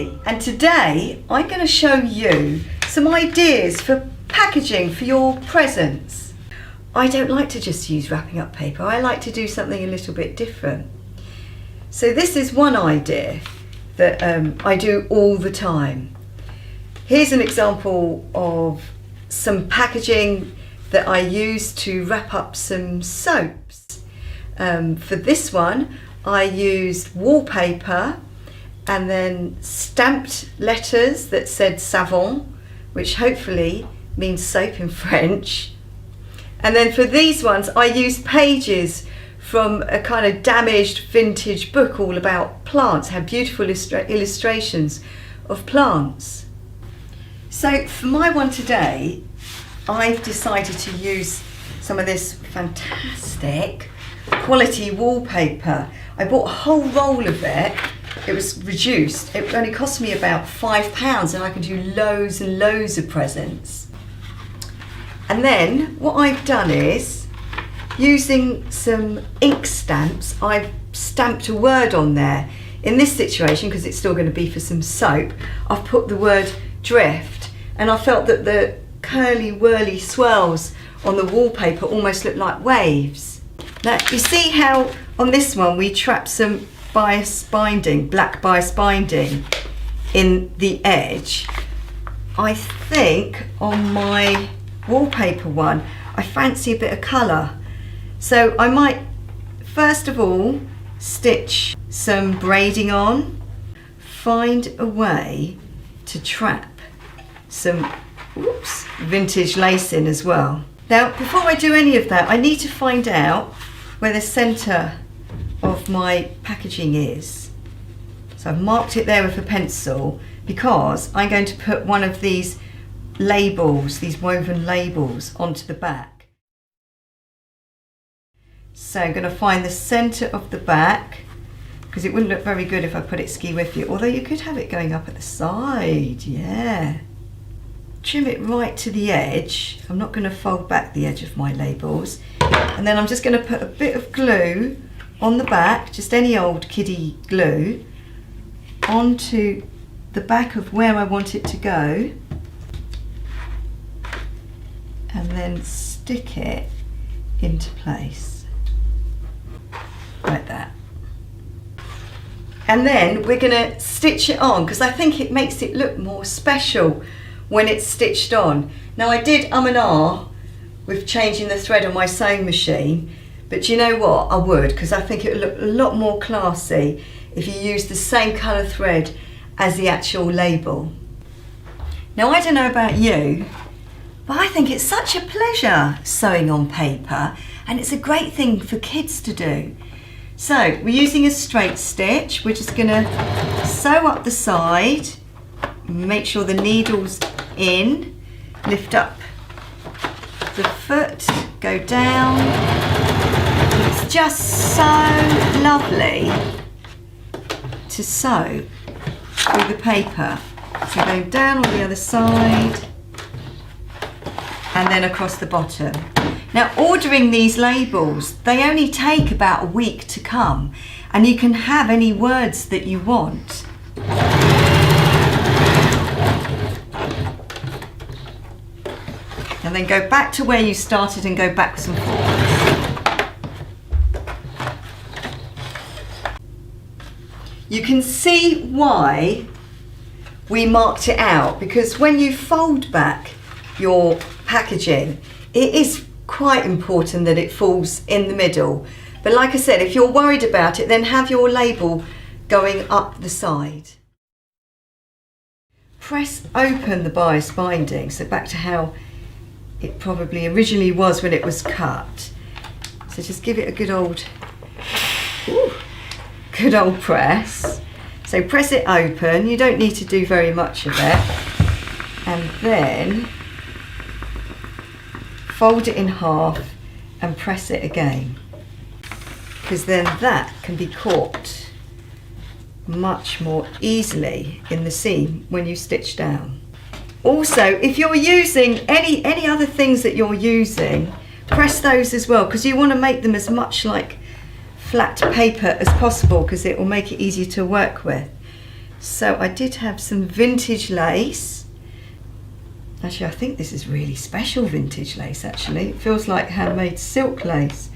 Kitty, and today I'm going to show you some ideas for packaging for your presents. I don't like to just use wrapping up paper, I like to do something a little bit different. So this is one idea that I do all the time. Here's an example of some packaging that I use to wrap up some soaps. For this one I used wallpaper and then stamped letters that said savon, which hopefully means soap in French. And then for these ones I used pages from a kind of damaged vintage book all about plants, had beautiful illustrations of plants. So for my one today, I've decided to use some of this fantastic quality wallpaper. I bought a whole roll of it. It was reduced. It only cost me about £5 and I can do loads and loads of presents. And then what I've done is, using some ink stamps, I've stamped a word on there. In this situation, because it's still going to be for some soap, I've put the word drift, and I felt that the curly whirly swirls on the wallpaper almost look like waves. Now you see how on this one we trapped some bias binding, black bias binding in the edge. I think on my wallpaper one I fancy a bit of colour, so I might first of all stitch some braiding on, find a way to trap some vintage lace in as well. Now before I do any of that I need to find out where the centre of my packaging is. So I've marked it there with a pencil because I'm going to put one of these labels, these woven labels, onto the back. So I'm going to find the centre of the back, because it wouldn't look very good if I put it ski-whiffy, although you could have it going up at the side, yeah. Trim it right to the edge. I'm not going to fold back the edge of my labels. And then I'm just going to put a bit of glue on the back, just any old kiddie glue, onto the back of where I want it to go, and then stick it into place like that. And then we're going to stitch it on, because I think it makes it look more special when it's stitched on. Now I did and ah with changing the thread on my sewing machine, but you know what, I would, because I think it would look a lot more classy if you use the same colour thread as the actual label. Now I don't know about you, but I think it's such a pleasure sewing on paper, and it's a great thing for kids to do. So we're using a straight stitch. We're just going to sew up the side, make sure the needle's in, lift up the foot, go down. It's just so lovely to sew through the paper. So go down on the other side and then across the bottom. Now ordering these labels, they only take about a week to come, and you can have any words that you want. And then go back to where you started and go backwards and forwards. You can see why we marked it out, because when you fold back your packaging, it is quite important that it falls in the middle. But like I said, if you're worried about it, then have your label going up the side. Press open the bias binding, so back to how it probably originally was when it was cut. So just give it a good old press. So press it open, you don't need to do very much of it, and then fold it in half and press it again, because then that can be caught much more easily in the seam when you stitch down. Also, if you're using any other things that you're using, press those as well, because you want to make them as much like flat paper as possible, because it will make it easier to work with. So I did have some vintage lace. Actually, I think this is really special vintage lace actually. It feels like handmade silk lace.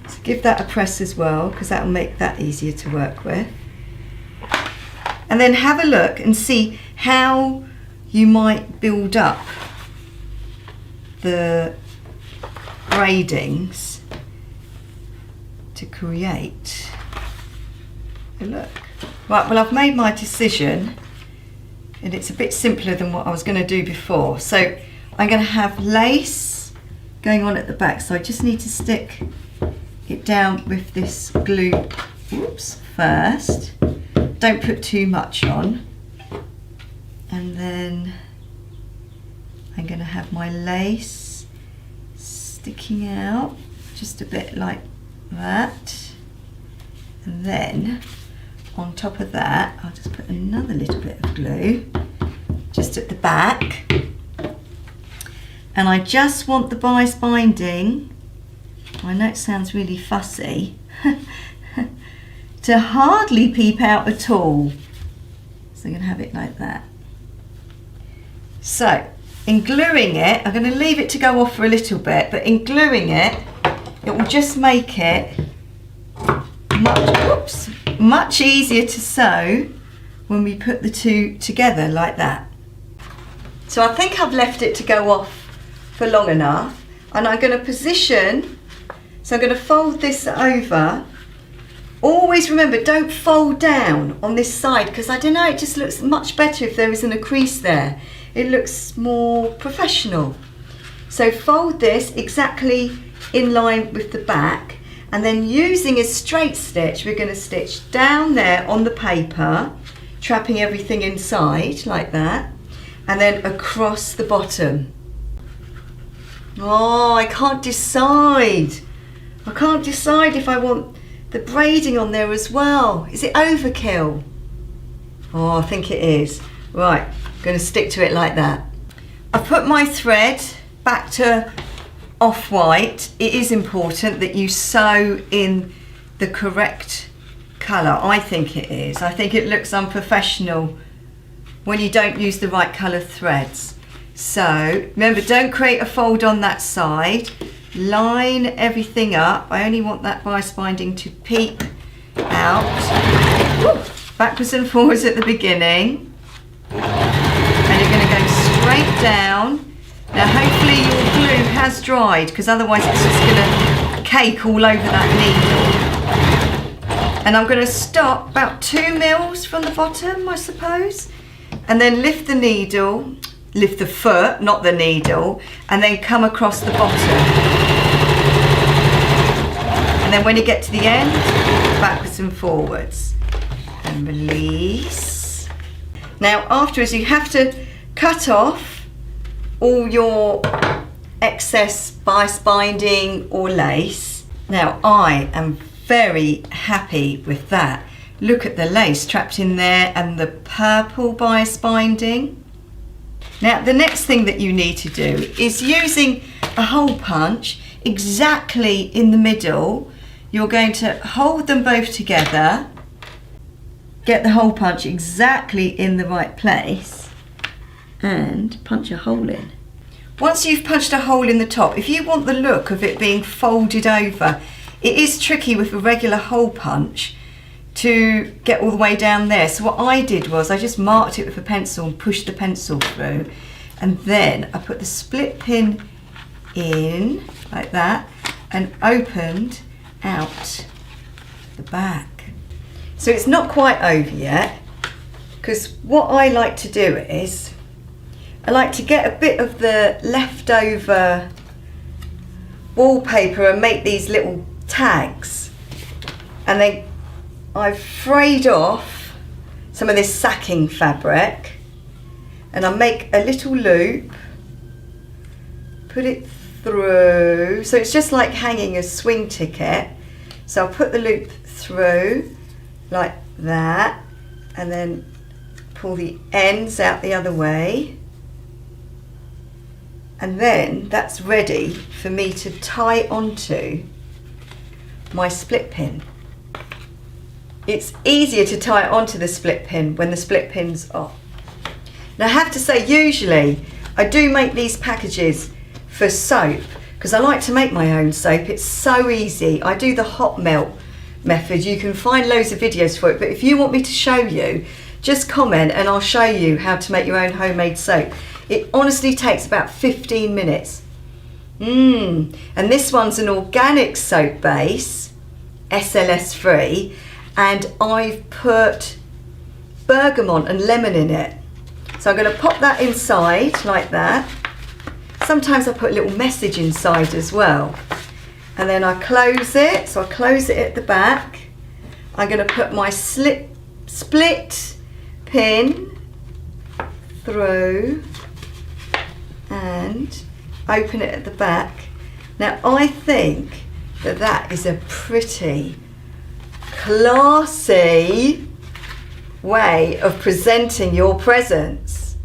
So give that a press as well, because that will make that easier to work with. And then have a look and see how you might build up the braidings to create a look. Right, well I've made my decision and it's a bit simpler than what I was going to do before. So I'm going to have lace going on at the back, so I just need to stick it down with this glue, whoops, first. Don't put too much on. And then I'm going to have my lace sticking out just a bit like that. And then on top of that, I'll just put another little bit of glue just at the back. And I just want the bias binding, I know it sounds really fussy, to hardly peep out at all. So I'm going to have it like that. So in gluing it, I'm going to leave it to go off for a little bit, but in gluing it, it will just make it much easier to sew when we put the two together like that. So I think I've left it to go off for long enough, and I'm going to position, so I'm going to fold this over. Always remember, don't fold down on this side, because I don't know, it just looks much better if there isn't a crease there. It looks more professional. So fold this exactly in line with the back, and then using a straight stitch, we're going to stitch down there on the paper, trapping everything inside like that, and then across the bottom. Oh, I can't decide. I can't decide if I want the braiding on there as well. Is it overkill? Oh, I think it is. Right, I'm going to stick to it like that. I've put my thread back to off-white. It is important that you sew in the correct colour. I think it is. I think it looks unprofessional when you don't use the right colour threads. So remember, don't create a fold on that side. Line everything up. I only want that bias binding to peep out. Woo! Backwards and forwards at the beginning. And you're going to go straight down. Now hopefully your glue has dried, because otherwise it's just going to cake all over that needle. And I'm going to stop about 2 mils from the bottom, I suppose, and then lift the needle, lift the foot, not the needle, and then come across the bottom. And then when you get to the end, backwards and forwards. And release. Now afterwards you have to cut off all your excess bias binding or lace. Now I am very happy with that. Look at the lace trapped in there and the purple bias binding. Now the next thing that you need to do is, using a hole punch exactly in the middle, you're going to hold them both together, get the hole punch exactly in the right place, and punch a hole in. Once you've punched a hole in the top, if you want the look of it being folded over, it is tricky with a regular hole punch to get all the way down there. So what I did was I just marked it with a pencil and pushed the pencil through, and then I put the split pin in like that and opened out the back. So it's not quite over yet, because what I like to do is I like to get a bit of the leftover wallpaper and make these little tags, and then I've frayed off some of this sacking fabric, and I make a little loop, put it through, so it's just like hanging a swing ticket. So I'll put the loop through like that, and then pull the ends out the other way, and then that's ready for me to tie onto my split pin. it's easier to tie it onto the split pin when the split pin's off. Now I have to say, usually I do make these packages for soap because I like to make my own soap. It's so easy. I do the hot melt method. You can find loads of videos for it, but if you want me to show you, just comment and I'll show you how to make your own homemade soap. It honestly takes about 15 minutes. And this one's an organic soap base, SLS free, and I've put bergamot and lemon in it. So I'm going to pop that inside like that. Sometimes I put a little message inside as well. And then I close it, so I close it at the back. I'm going to put my split pin through and open it at the back. Now I think that that is a pretty classy way of presenting your presents.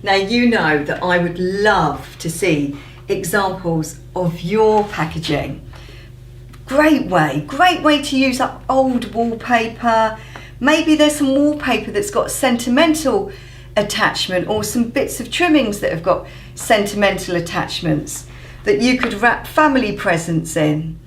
Now you know that I would love to see examples of your packaging. Great way to use up old wallpaper. Maybe there's some wallpaper that's got sentimental attachment or some bits of trimmings that have got sentimental attachments that you could wrap family presents in.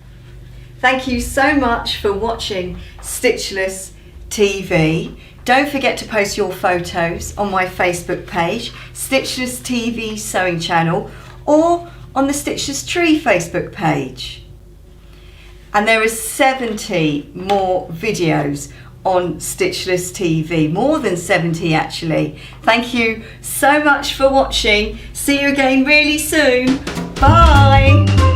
Thank you so much for watching Stitchless TV. Don't forget to post your photos on my Facebook page, Stitchless TV Sewing Channel, or on the Stitchless Tree Facebook page. And there are 70 more videos on Stitchless TV, more than 70 actually. Thank you so much for watching. See you again really soon. Bye.